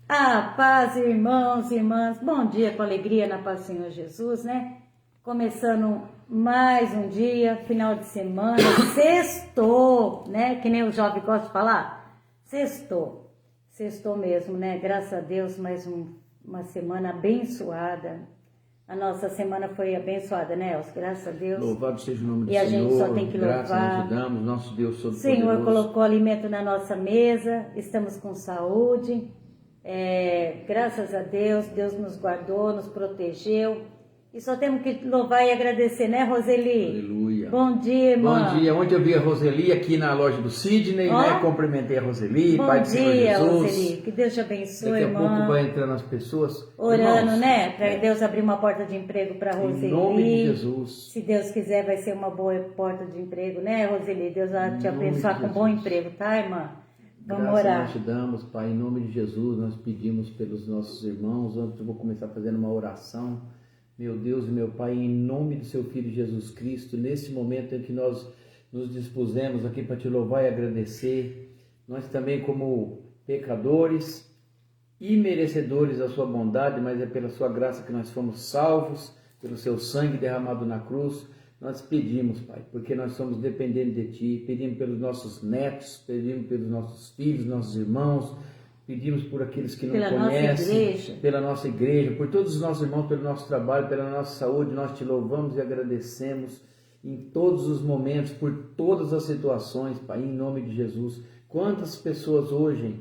A paz, irmãos e irmãs, bom dia com alegria na paz do Senhor Jesus, né? Começando mais um dia, final de semana, sextou, né? Que nem o jovem gosta de falar, sextou mesmo, né? Graças a Deus, uma semana abençoada. A nossa semana foi abençoada, né, Elcio? Graças a Deus. Louvado seja o nome do E a Senhor. gente só tem que Graças louvar. nós te damos, nosso Deus O Todo-Poderoso. Senhor colocou alimento na nossa mesa, estamos com saúde, graças a Deus, Deus nos guardou, nos protegeu, e só temos que louvar e agradecer, né, Roseli? Aleluia. Bom dia, irmã. Bom dia. Ontem eu vi a Roseli aqui na loja do Sidney, né? Cumprimentei a Roseli, Pai do Senhor Bom dia, Jesus. Roseli, que Deus te abençoe, Daqui a irmã. pouco vai entrando as pessoas. Orando, Irmãos, né, para Deus abrir uma porta de emprego para Roseli. Em nome de Jesus. Se Deus quiser, vai ser uma boa porta de emprego, né, Roseli? Deus vai te Em nome abençoar de com um bom Jesus. emprego, tá, irmã? Vamos Graças orar. nós te damos, Pai, em nome de Jesus, nós pedimos pelos nossos irmãos. Antes eu vou começar fazendo uma oração. Meu Deus e meu Pai, em nome do seu Filho Jesus Cristo, nesse momento em que nós nos dispusemos aqui para te louvar e agradecer, nós também como pecadores e merecedores da sua bondade, mas é pela sua graça que nós fomos salvos, pelo seu sangue derramado na cruz, nós pedimos, Pai, porque nós somos dependentes de Ti, pedimos pelos nossos netos, pedimos pelos nossos filhos, nossos irmãos, pedimos por aqueles que não conhecem, pela nossa igreja, por todos os nossos irmãos, pelo nosso trabalho, pela nossa saúde, nós Te louvamos e agradecemos em todos os momentos, por todas as situações, Pai, em nome de Jesus. Quantas pessoas hoje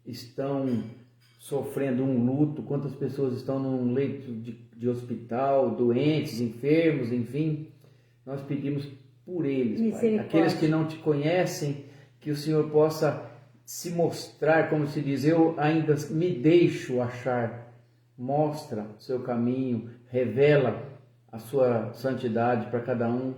estão sofrendo um luto, quantas pessoas estão num leito de hospital, doentes, enfermos, enfim, nós pedimos por eles, Pai, aqueles que não Te conhecem, que o Senhor possa se mostrar, como se diz, eu ainda me deixo achar, mostra o seu caminho, revela a sua santidade para cada um,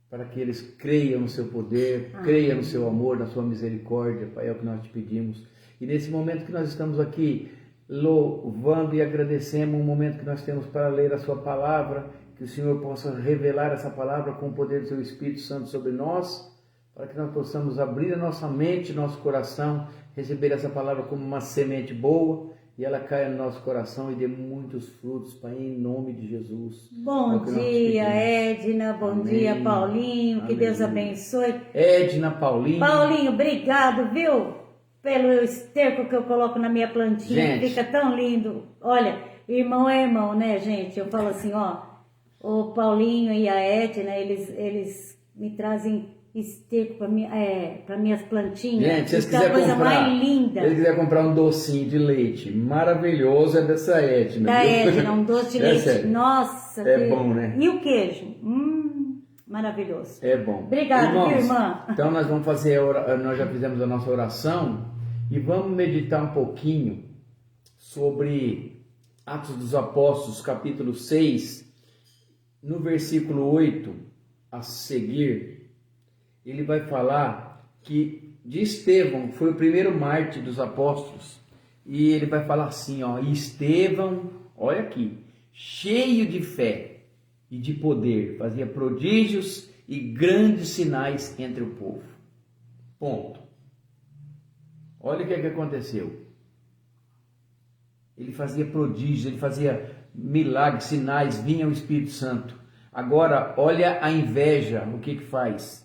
para que eles creiam no seu poder, creiam no seu amor, na sua misericórdia, Pai, é o que nós Te pedimos. E nesse momento que nós estamos aqui louvando e agradecemos, um momento que nós temos para ler a sua palavra, que o Senhor possa revelar essa palavra com o poder do seu Espírito Santo sobre nós, para que nós possamos abrir a nossa mente, nosso coração, receber essa palavra como uma semente boa e ela caia no nosso coração e dê muitos frutos, Pai, em nome de Jesus. Bom dia, Edna, bom dia, Paulinho, que Deus abençoe. Edna, Paulinho. Paulinho, obrigado, viu? Pelo esterco que eu coloco na minha plantinha, fica tão lindo. Olha, irmão é irmão, né, gente? Eu falo assim, ó, o Paulinho e a Edna, eles me trazem esterco para minhas plantinhas. Gente, se vocês quiserem comprar, mais linda. Se quiser comprar um docinho de leite maravilhoso, é dessa Edna. Da Edna, um doce de leite. Sério. Nossa, é bom, né? E o queijo? Maravilhoso. É bom. Obrigada, irmãos, irmã. Então nós vamos fazer, nós já fizemos a nossa oração e vamos meditar um pouquinho sobre Atos dos Apóstolos, capítulo 6, no versículo 8 a seguir. Ele vai falar que de Estevão foi o primeiro mártir dos apóstolos. E ele vai falar assim, ó, Estevão, olha aqui, cheio de fé e de poder, fazia prodígios e grandes sinais entre o povo. Ponto. Olha o que aconteceu. Ele fazia prodígios, ele fazia milagres, sinais, vinha o Espírito Santo. Agora, olha a inveja, o que faz?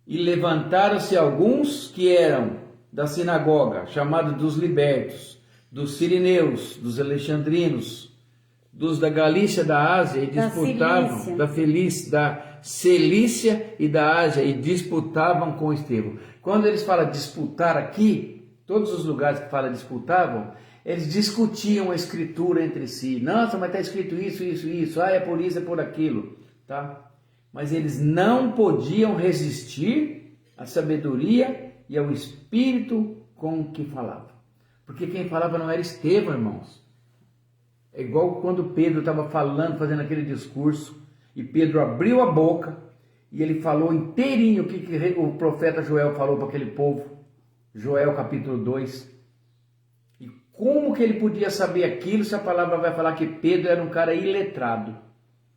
E levantaram-se alguns que eram da sinagoga, chamados dos libertos, dos sirineus, dos alexandrinos, dos da Galícia, da Ásia, e disputavam, da Cilícia e da Ásia, e disputavam com Estevão. Quando eles falam disputar aqui, todos os lugares que falam disputavam, eles discutiam a escritura entre si. Nossa, mas está escrito isso, isso, isso. É por isso, é por aquilo. Tá? Mas eles não podiam resistir à sabedoria e ao espírito com que falavam. Porque quem falava não era Estevão, irmãos. É igual quando Pedro estava falando, fazendo aquele discurso, e Pedro abriu a boca e ele falou inteirinho o que o profeta Joel falou para aquele povo. Joel capítulo 2. E como que ele podia saber aquilo se a palavra vai falar que Pedro era um cara iletrado?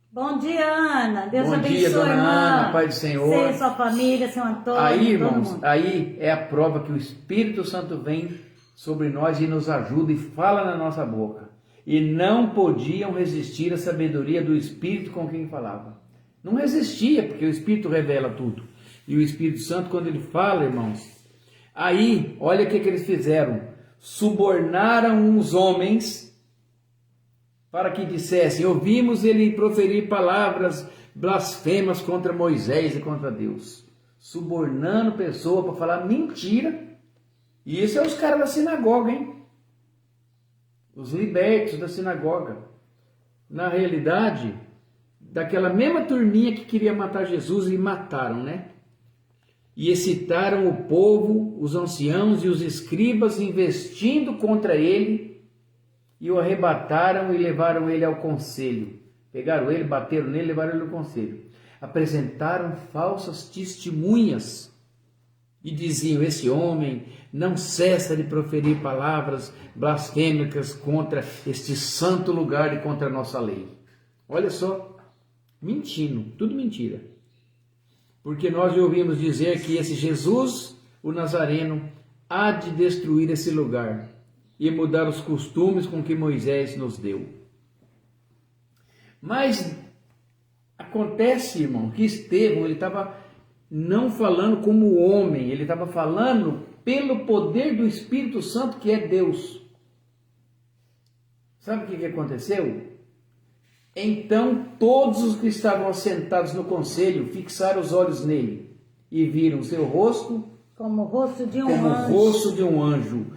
Bom dia, Ana. Deus abençoe, bom dia, dona irmã. Ana, Pai do Senhor. Você e sua família, seu Antônio. Aí, irmãos, aí é a prova que o Espírito Santo vem sobre nós e nos ajuda e fala na nossa boca. E não podiam resistir à sabedoria do Espírito com quem falava. Não resistia, porque o Espírito revela tudo. E o Espírito Santo, quando ele fala, irmãos, aí, olha o que eles fizeram. Subornaram os homens para que dissessem, ouvimos ele proferir palavras blasfemas contra Moisés e contra Deus. Subornando pessoa para falar mentira. E isso é os caras da sinagoga, hein? Os libertos da sinagoga. Na realidade, daquela mesma turminha que queria matar Jesus, e mataram, né? E excitaram o povo, os anciãos e os escribas, investindo contra ele, e o arrebataram e levaram ele ao conselho. Pegaram ele, bateram nele e levaram ele ao conselho. Apresentaram falsas testemunhas e diziam, esse homem não cessa de proferir palavras blasfêmicas contra este santo lugar e contra a nossa lei. Olha só, mentindo, tudo mentira. Porque nós ouvimos dizer que esse Jesus, o Nazareno, há de destruir esse lugar e mudar os costumes com que Moisés nos deu. Mas acontece, irmão, que Estevão, ele estava não falando como homem, ele estava falando pelo poder do Espírito Santo, que é Deus. Sabe o que aconteceu? Então todos os que estavam assentados no conselho fixaram os olhos nele e viram seu rosto como o rosto de um como anjo. o rosto de um anjo,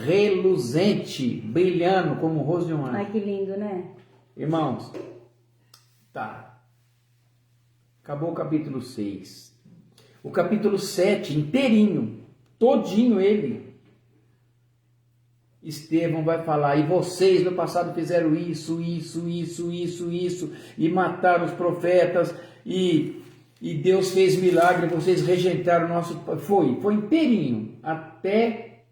reluzente, brilhando como o rosto de um anjo. Ai, que lindo, né? Irmãos, tá. Acabou o capítulo 6. O capítulo 7 inteirinho, todinho ele. Estevão vai falar, e vocês no passado fizeram isso, e mataram os profetas, e Deus fez milagre, vocês rejeitaram o nosso... Foi inteirinho, até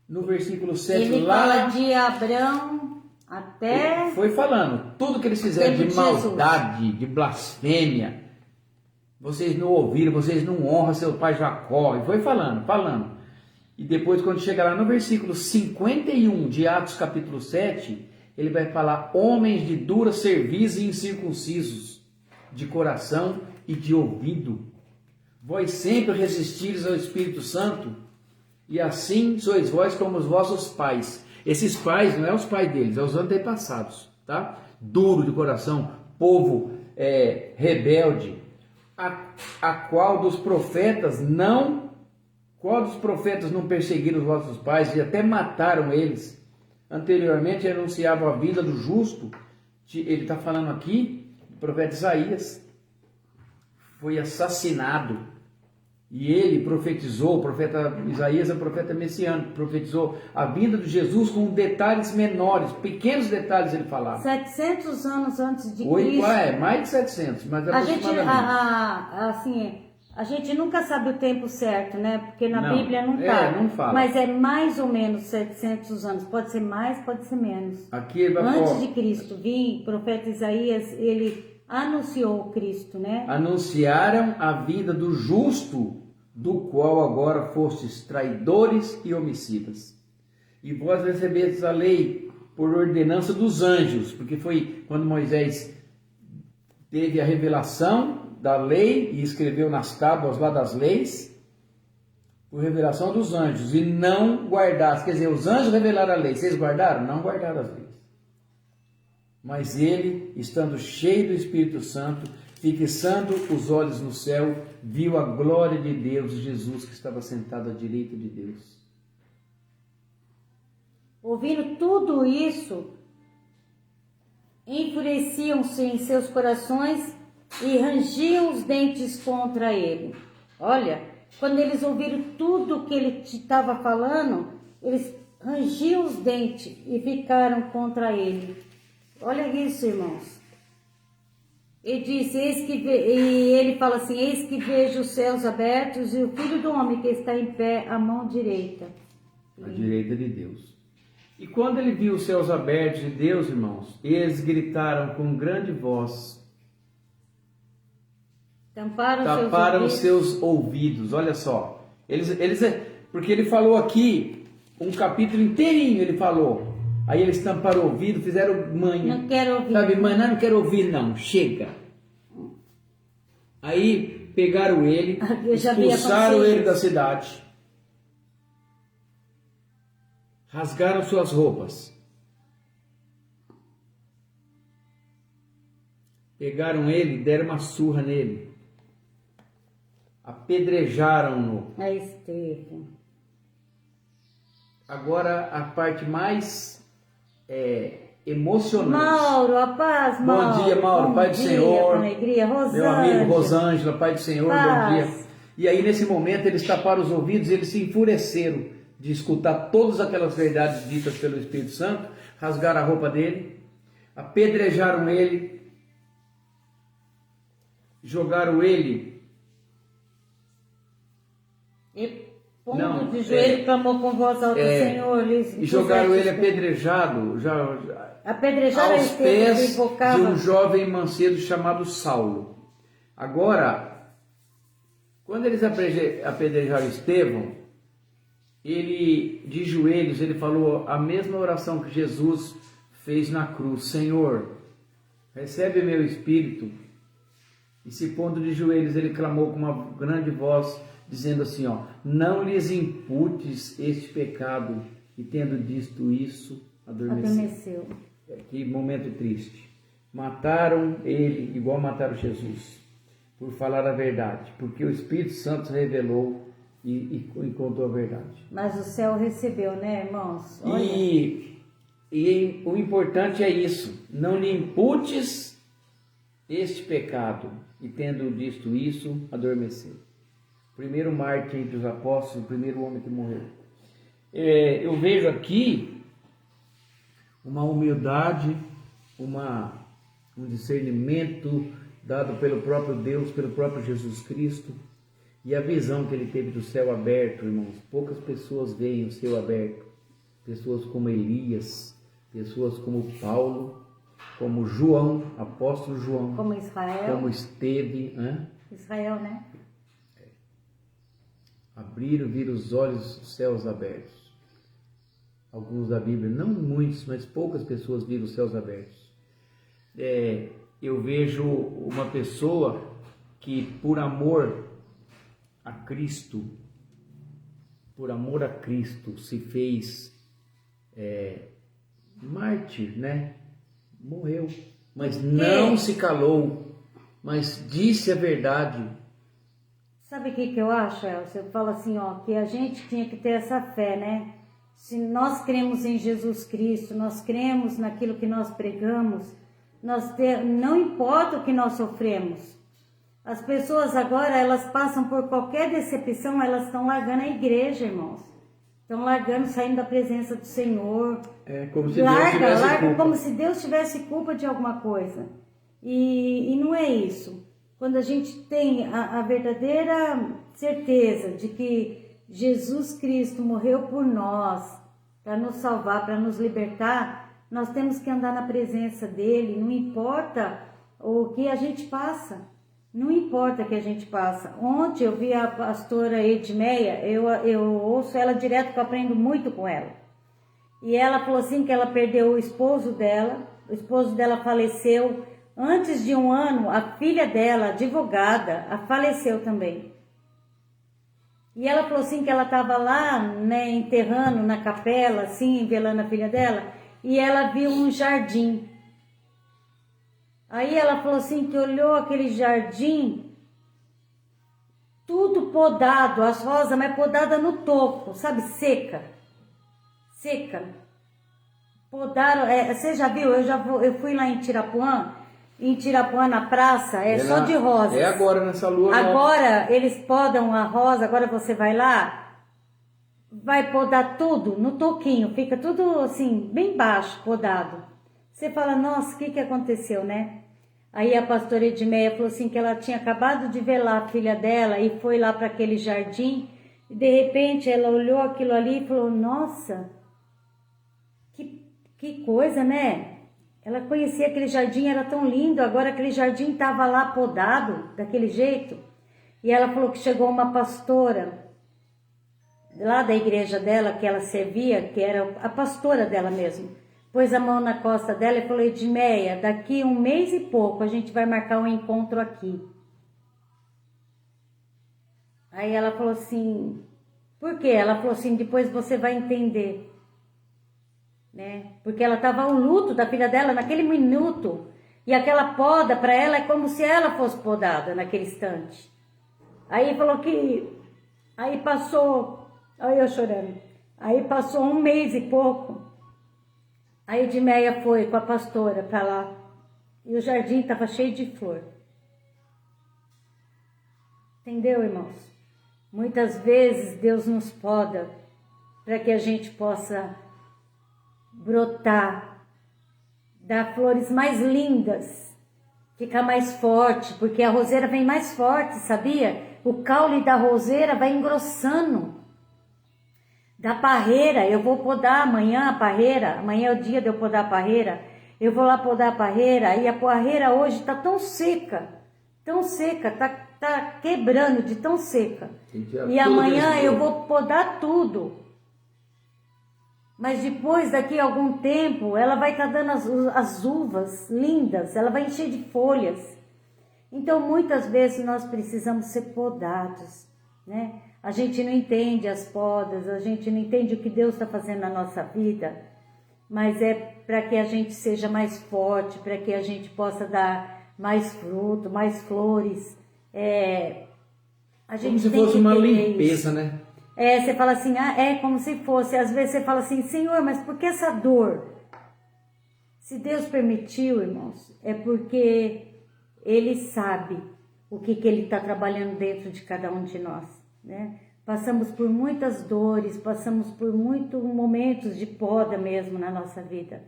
no versículo 7. Ele fala de Abraão até... Foi falando, tudo que eles fizeram de maldade, de blasfêmia, vocês não ouviram, vocês não honram seu pai Jacó, e foi falando. E depois, quando chega lá no versículo 51 de Atos capítulo 7, ele vai falar, homens de dura cerviz e incircuncisos, de coração e de ouvido. Vós sempre resistires ao Espírito Santo, e assim sois vós como os vossos pais. Esses pais, não é os pais deles, é os antepassados, tá? Duro de coração, povo rebelde, a qual dos profetas não perseguiram os vossos pais e até mataram eles? Anteriormente anunciavam a vida do justo. Ele está falando aqui, o profeta Isaías foi assassinado. E ele profetizou, o profeta Isaías é o profeta messiânico, profetizou a vinda de Jesus com detalhes menores, pequenos detalhes ele falava. 700 anos antes de Cristo. Mais de 700, mas aproximadamente. A gente nunca sabe o tempo certo, né? Porque na Bíblia não está. Não fala. Mas é mais ou menos 700 anos. Pode ser mais, pode ser menos. Aqui vai antes de Cristo vir, o profeta Isaías, ele anunciou o Cristo, né? Anunciaram a vinda do justo, do qual agora fostes traidores e homicidas. E vós recebestes a lei por ordenança dos anjos, porque foi quando Moisés teve a revelação da lei e escreveu nas tábuas lá das leis, por revelação dos anjos, e não guardaste. Quer dizer, os anjos revelaram a lei, vocês guardaram? Não guardaram as leis. Mas ele, estando cheio do Espírito Santo, fixando os olhos no céu, viu a glória de Deus e Jesus que estava sentado à direita de Deus. Ouvindo tudo isso, enfureciam-se em seus corações e rangiam os dentes contra ele. Olha, quando eles ouviram tudo que ele estava falando, eles rangiam os dentes e ficaram contra ele. Olha isso, irmãos. Ele disse, e ele fala assim, eis que vejo os céus abertos e o Filho do Homem que está em pé à mão direita. À direita de Deus. E quando ele viu os céus abertos de Deus, irmãos, eles gritaram com grande voz, taparam seus ouvidos. Olha só, porque ele falou aqui um capítulo inteirinho ele falou. Aí eles tamparam o ouvido, fizeram manha. Não quero ouvir. Sabe, mãe, não quero ouvir não, chega. Aí pegaram ele, expulsaram ele da cidade, rasgaram suas roupas, pegaram ele, deram uma surra nele, apedrejaram-no. É Estevão. Agora a parte mais emocionante. Mauro, a paz, Mauro. Bom dia, Mauro, Pai do Senhor. Com alegria, Rosângela. Meu amigo Rosângela, Pai do Senhor, Paz. bom dia. E aí nesse momento eles taparam os ouvidos, eles se enfureceram de escutar todas aquelas verdades ditas pelo Espírito Santo, rasgaram a roupa dele, apedrejaram ele, jogaram ele. E pondo de joelho, clamou com voz alta, Senhor. E jogaram ele apedrejado, apedrejaram aos pés de um jovem mancebo chamado Saulo. Agora, quando eles apedrejaram Estevão, ele, de joelhos, ele falou a mesma oração que Jesus fez na cruz: Senhor, recebe meu espírito. E se pondo de joelhos, ele clamou com uma grande voz, dizendo assim, não lhes imputes este pecado. E tendo dito isso, adormeceu. Que momento triste. Mataram ele igual mataram Jesus, por falar a verdade, porque o Espírito Santo revelou e contou a verdade. Mas o céu recebeu, né, irmãos? Olha. E o importante é isso: não lhe imputes este pecado. E tendo dito isso, adormeceu. Primeiro mártir entre os apóstolos, o primeiro homem que morreu. Eu vejo aqui uma humildade, um discernimento dado pelo próprio Deus, pelo próprio Jesus Cristo, e a visão que ele teve do céu aberto, irmãos. Poucas pessoas veem o céu aberto. Pessoas como Elias, pessoas como Paulo, como João, apóstolo João, como Israel, como Esteve, Israel, né? Viram os olhos dos céus abertos. Alguns da Bíblia, não muitos, mas poucas pessoas viram os céus abertos. Eu vejo uma pessoa que por amor a Cristo, se fez mártir, né? Morreu, mas não se calou, mas disse a verdade. Sabe o que eu acho, Elcio? Eu falo assim, que a gente tinha que ter essa fé, né? Se nós cremos em Jesus Cristo, nós cremos naquilo que nós pregamos, não importa o que nós sofremos. As pessoas agora, elas passam por qualquer decepção, elas estão largando a igreja, irmãos. Estão largando, saindo da presença do Senhor. Como se Deus tivesse culpa. Como se Deus tivesse culpa de alguma coisa. E não é isso. Quando a gente tem a verdadeira certeza de que Jesus Cristo morreu por nós, para nos salvar, para nos libertar, nós temos que andar na presença dele, não importa o que a gente passa. Não importa o que a gente passa. Ontem eu vi a pastora Edmeia, eu ouço ela direto, que eu aprendo muito com ela. E ela falou assim que ela perdeu o esposo dela faleceu. Antes de um ano, a filha dela, advogada, faleceu também. E ela falou assim que ela estava lá, né, enterrando na capela, assim, velando a filha dela, e ela viu um jardim. Aí ela falou assim que olhou aquele jardim, tudo podado, as rosas, mas podada no topo, sabe, seca. Podaram, você já viu, eu fui lá em Tirapuã na praça, só de rosas. Agora nessa lua. Agora eles podam a rosa, agora você vai lá, vai podar tudo no toquinho, fica tudo assim, bem baixo, podado. Você fala, nossa, o que aconteceu, né? Aí a pastora Edmeia falou assim que ela tinha acabado de velar a filha dela e foi lá para aquele jardim, e de repente ela olhou aquilo ali e falou, nossa, que coisa, né? Ela conhecia aquele jardim, era tão lindo, agora aquele jardim estava lá podado, daquele jeito. E ela falou que chegou uma pastora lá da igreja dela, que ela servia, que era a pastora dela mesmo, pôs a mão na costa dela e falou: Edmeia, daqui 1 mês e pouco a gente vai marcar um encontro aqui. Aí ela falou assim, por quê? Ela falou assim, depois você vai entender. Né? Porque ela estava ao luto da filha dela naquele minuto. E aquela poda para ela é como se ela fosse podada naquele instante. Aí falou que... Aí passou... Olha eu chorando. Aí passou 1 mês e pouco. A Edmeia foi com a pastora para lá. E o jardim estava cheio de flor. Entendeu, irmãos? Muitas vezes Deus nos poda para que a gente possa brotar, dar flores mais lindas, ficar mais forte, porque a roseira vem mais forte, sabia? O caule da roseira vai engrossando. Da parreira, eu vou podar amanhã a parreira, amanhã é o dia de eu podar a parreira, eu vou lá podar a parreira, e a parreira hoje está tão seca, tá quebrando de tão seca. E amanhã eu vou podar tudo. Mas depois, daqui a algum tempo, ela vai estar dando as uvas lindas, ela vai encher de folhas. Então, muitas vezes nós precisamos ser podados, né? A gente não entende as podas, a gente não entende o que Deus está fazendo na nossa vida, mas é para que a gente seja mais forte, para que a gente possa dar mais fruto, mais flores. A gente como se tem fosse que uma ter limpeza, isso. né? Você fala assim, é como se fosse. Às vezes você fala assim, Senhor, mas por que essa dor? Se Deus permitiu, irmãos, é porque Ele sabe o que Ele está trabalhando dentro de cada um de nós, né? Passamos por muitas dores, passamos por muitos momentos de poda mesmo na nossa vida,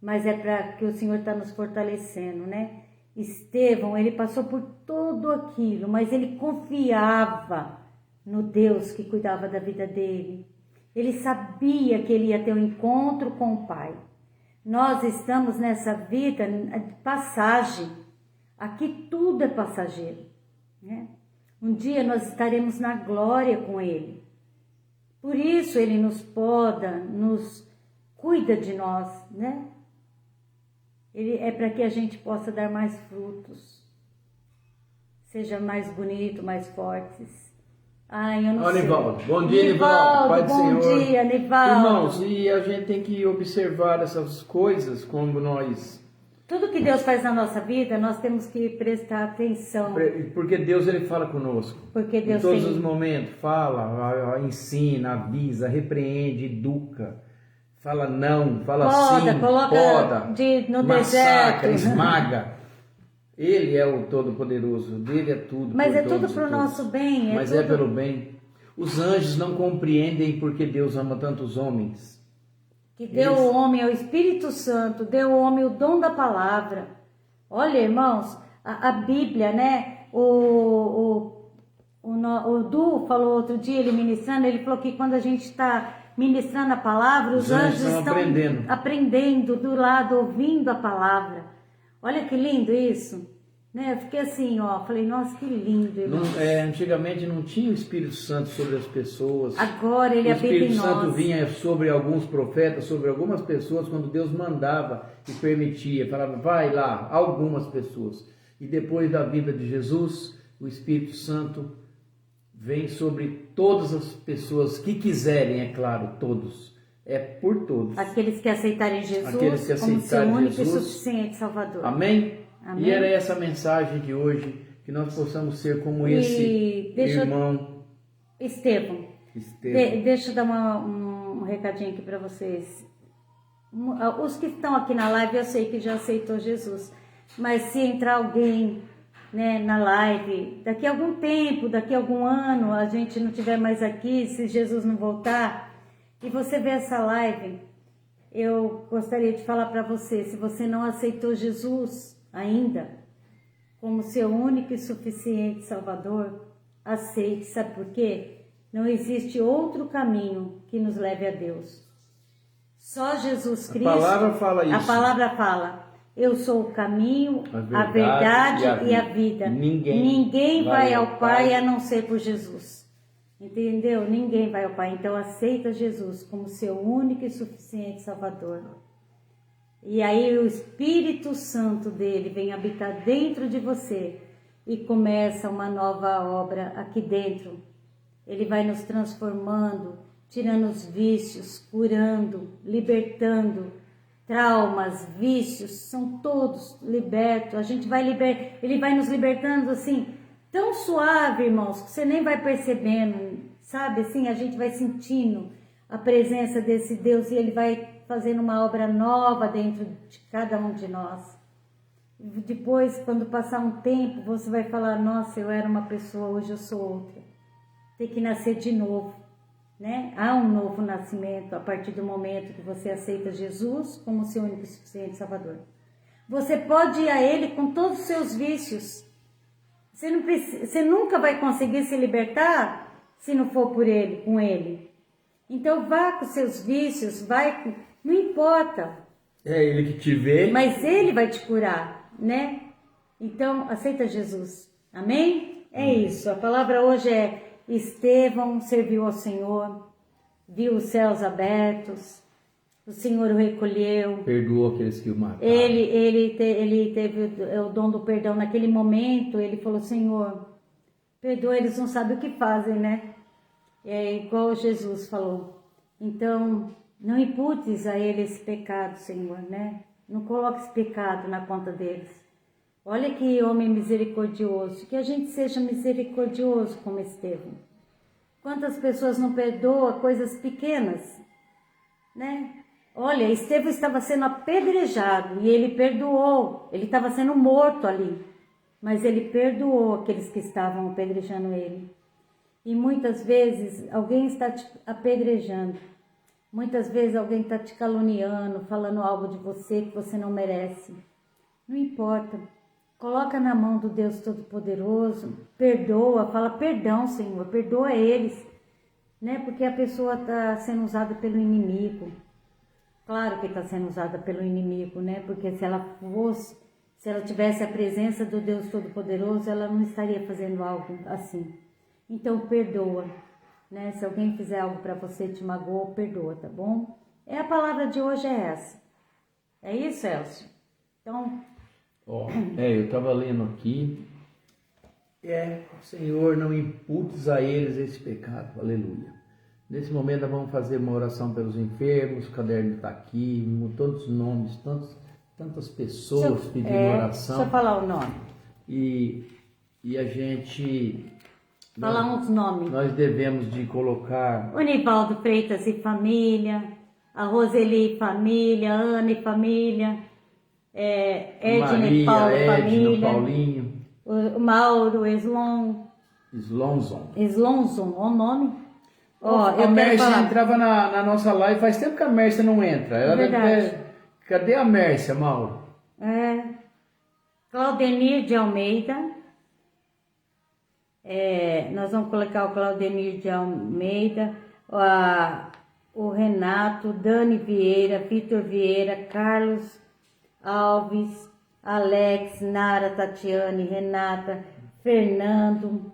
mas é para que o Senhor está nos fortalecendo, né? Estevão, ele passou por tudo aquilo, mas ele confiava no Deus que cuidava da vida dele. Ele sabia que ele ia ter um encontro com o Pai. Nós estamos nessa vida de passagem. Aqui tudo é passageiro, né? Um dia nós estaremos na glória com Ele. Por isso Ele nos poda, nos cuida de nós, né? Ele é para que a gente possa dar mais frutos, seja mais bonito, mais fortes. Eu não sei. Nivaldo. Bom dia, Nivaldo. Pai do Senhor. Bom dia, Nivaldo. Irmãos, e a gente tem que observar essas coisas como nós... Tudo que Deus faz na nossa vida, nós temos que prestar atenção. Porque Deus, Ele fala conosco. Porque Deus em todos os momentos, fala, ensina, avisa, repreende, educa. Fala não, fala sim, poda, no massacra, deserto. esmaga. Ele é o Todo-Poderoso, dele é tudo. Mas é tudo para o nosso bem. Mas é pelo bem. Os anjos não compreendem porque Deus ama tantos homens. Que deu ao homem, ao Espírito Santo, deu ao homem o dom da palavra. Olha, irmãos, a Bíblia, né? O Du falou outro dia, ele ministrando, ele falou que quando a gente está ministrando a palavra, os anjos estão aprendendo do lado, ouvindo a palavra. Olha que lindo isso, né? Eu fiquei assim, falei, nossa, que lindo, irmãos. Antigamente não tinha o Espírito Santo sobre as pessoas. Agora ele habita em nós. O Espírito Santo vinha sobre alguns profetas, sobre algumas pessoas, quando Deus mandava e permitia, falava, vai lá, algumas pessoas. E depois da vida de Jesus, o Espírito Santo vem sobre todas as pessoas que quiserem, é claro, todos. É por todos. Aqueles que aceitarem Jesus como seu único e suficiente Salvador. Amém? Amém? E era essa a mensagem de hoje, que nós possamos ser como esse irmão Estevão. Deixa eu dar um recadinho aqui para vocês. Os que estão aqui na live, eu sei que já aceitou Jesus. Mas se entrar alguém, né, na live, daqui a algum tempo, daqui a algum ano, a gente não estiver mais aqui, se Jesus não voltar, e você vê essa live, eu gostaria de falar para você, se você não aceitou Jesus ainda, como seu único e suficiente Salvador, aceite. Sabe por quê? Não existe outro caminho que nos leve a Deus. Só Jesus Cristo. A palavra fala isso. A palavra fala, eu sou o caminho, a verdade e a vida. Ninguém vai ao Pai a não ser por Jesus. Entendeu? Ninguém vai ao Pai. Então aceita Jesus como seu único e suficiente Salvador. E aí o Espírito Santo dele vem habitar dentro de você e começa uma nova obra aqui dentro. Ele vai nos transformando, tirando os vícios, curando, libertando. Traumas, vícios, são todos libertos. A gente vai ele vai nos libertando assim, tão suave, irmãos, que você nem vai percebendo, sabe? Assim, a gente vai sentindo a presença desse Deus e ele vai fazendo uma obra nova dentro de cada um de nós. Depois, quando passar um tempo, você vai falar, nossa, eu era uma pessoa, hoje eu sou outra. Tem que nascer de novo, né? Há um novo nascimento a partir do momento que você aceita Jesus como seu único e suficiente Salvador. Você pode ir a Ele com todos os seus vícios. Você nunca vai conseguir se libertar se não for por Ele, com Ele. Então vá com seus vícios, não importa. É Ele que te vê. Mas Ele vai te curar, né? Então aceita Jesus. Amém? É isso. A palavra hoje é: Estevão serviu ao Senhor, viu os céus abertos, o Senhor o recolheu. Perdoou aqueles que o mataram. Ele teve o dom do perdão. Naquele momento, ele falou, Senhor, perdoa, eles não sabem o que fazem, né? É igual Jesus falou. Então, não imputes a ele esse pecado, Senhor, né? Não coloque esse pecado na conta deles. Olha que homem misericordioso, que a gente seja misericordioso como Estevão. Quantas pessoas não perdoam coisas pequenas, né? Olha, Estevão estava sendo apedrejado e ele perdoou, ele estava sendo morto ali, mas ele perdoou aqueles que estavam apedrejando ele. E muitas vezes alguém está te apedrejando, muitas vezes alguém está te caluniando, falando algo de você que você não merece. Não importa. Coloca na mão do Deus Todo-Poderoso, perdoa, fala perdão, Senhor, perdoa eles, né? Porque a pessoa está sendo usada pelo inimigo. Claro que está sendo usada pelo inimigo, né? Porque se ela tivesse a presença do Deus Todo-Poderoso, ela não estaria fazendo algo assim. Então perdoa, né? Se alguém fizer algo para você, te magoou, perdoa, tá bom? A palavra de hoje é essa. É isso, Elcio? Então... eu estava lendo aqui, Senhor, não imputes a eles esse pecado, aleluia. Nesse momento nós vamos fazer uma oração pelos enfermos, o caderno está aqui, todos os nomes, tantas pessoas pedindo oração. Deixa eu falar o nome. E a gente... Falar uns nomes. Nós devemos de colocar... O Nivaldo Freitas e família, a Roseli e família, Ana e família... Edna e Paulo, família, Paulinho, o Mauro, Slonzon, o nome. A Mércia entrava na nossa live, faz tempo que a Mércia não entra. Ela deve... Cadê a Mércia, Mauro? Claudenir de Almeida, nós vamos colocar o Claudenir de Almeida, o Renato, Dani Vieira, Vitor Vieira, Carlos Alves, Alex, Nara, Tatiane, Renata, Fernando,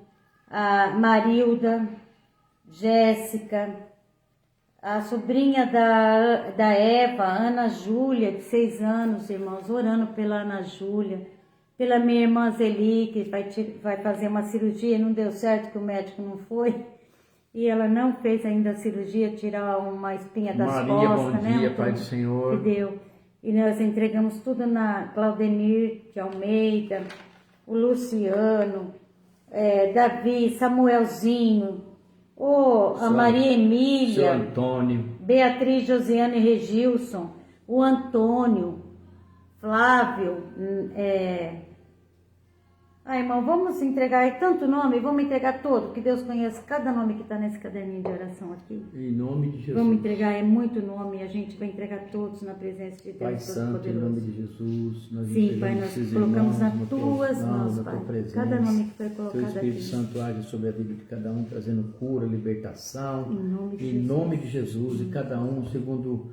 a Marilda, Jéssica, a sobrinha da Eva, Ana Júlia, de 6 anos, irmãos, orando pela Ana Júlia, pela minha irmã Zeli, que vai fazer uma cirurgia, não deu certo que o médico não foi, e ela não fez ainda a cirurgia, tirar uma espinha das costas, bom dia, né? Pai do Senhor. Que deu. E nós entregamos tudo na Claudenir de Almeida, o Luciano, Davi, Samuelzinho, a Maria Emília, seu Antônio, Beatriz, Josiane Regilson, o Antônio, Flávio, irmão, vamos entregar tanto nome, vamos entregar todo, que Deus conhece cada nome que está nesse caderninho de oração aqui. Em nome de Jesus. Vamos entregar, é muito nome, a gente vai entregar todos na presença de Deus Pai Santo, em nome de Jesus. Nós Sim, Pai, nós colocamos nas tuas mãos, Pai, cada nome que foi colocado aqui. Que o Espírito Santo age sobre a vida de cada um, trazendo cura, libertação. Em nome de Jesus. E cada um segundo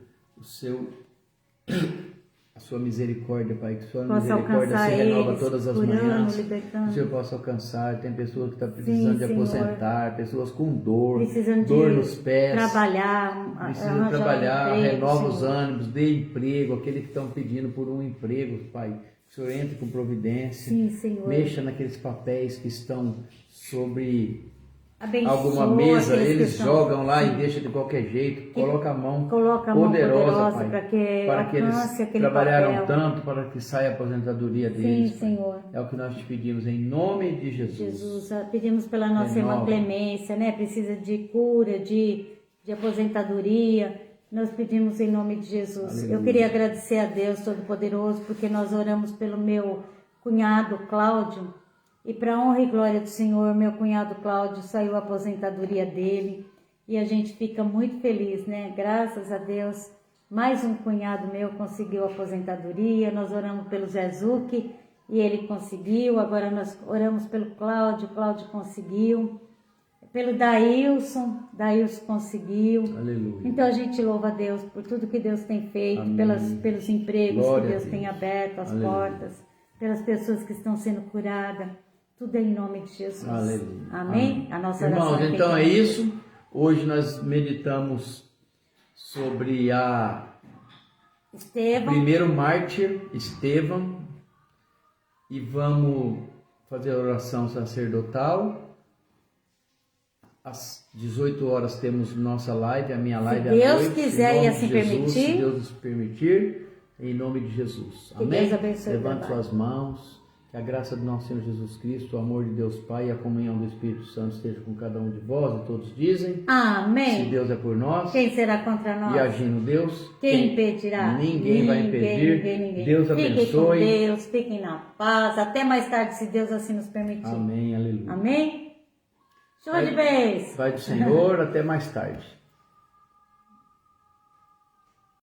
a sua misericórdia, Pai, que sua Possa misericórdia se alcançar renova eles, todas as curando, manhãs, que libertando. o Senhor possa alcançar. Tem pessoas que estão precisando de Senhor. aposentar, pessoas com dor, Precisando dor de nos pés, trabalhar, precisam arranjar trabalhar, um emprego, renova os Senhor. ânimos, dê emprego, aqueles que estão pedindo por um emprego, Pai, que o Senhor entre com providência, Sim, Senhor. mexa naqueles papéis que estão sobre Abençoa alguma mesa, aqueles que eles estão- jogam lá Sim. e deixam de qualquer jeito, coloca a mão Coloca a mão poderosa Pai, para que para que eles alcance aquele trabalharam papel. tanto para que saia a aposentadoria Sim, deles, Pai. Senhor. É o que nós te pedimos em nome de Jesus. Jesus, pedimos pela nossa irmã Renova. Clemência, né? Precisa de cura, de aposentadoria. Nós pedimos em nome de Jesus. Aleluia. Eu queria agradecer a Deus Todo-Poderoso, porque nós oramos pelo meu cunhado Cláudio. E para honra e glória do Senhor, meu cunhado Cláudio saiu a aposentadoria dele. E a gente fica muito feliz, né? Graças a Deus, mais um cunhado meu conseguiu a aposentadoria. Nós oramos pelo Zezuki e ele conseguiu. Agora nós oramos pelo Cláudio, Cláudio conseguiu. Pelo Daílson conseguiu. Aleluia. Então a gente louva a Deus por tudo que Deus tem feito, Amém. pelos empregos Glória que a Deus Deus. tem aberto, as Aleluia. portas, pelas pessoas que estão sendo curadas. Tudo em nome de Jesus. Aleluia. Amém? A nossa oração Irmãos, tem então que- é isso. Hoje nós meditamos sobre o Estevão, primeiro mártir, Estevão, e vamos fazer a oração sacerdotal. Às 18 horas temos nossa live, a minha live à Deus noite. quiser em nome e assim de Jesus, permitir. Se Deus nos permitir, em nome de Jesus. Que Amém? Deus abençoe o Levante trabalho. suas mãos. Que a graça do nosso Senhor Jesus Cristo, o amor de Deus Pai e a comunhão do Espírito Santo esteja com cada um de vós, e todos dizem. Se amém. Deus é por nós Quem será contra nós? e agindo Deus, Quem impedirá? Ninguém vai impedir. Ninguém. Deus Fiquem abençoe. com Deus, fiquem na paz. Até mais tarde, se Deus assim nos permitir. Amém, aleluia. Amém? Show de vez! Vai do Senhor, até mais tarde.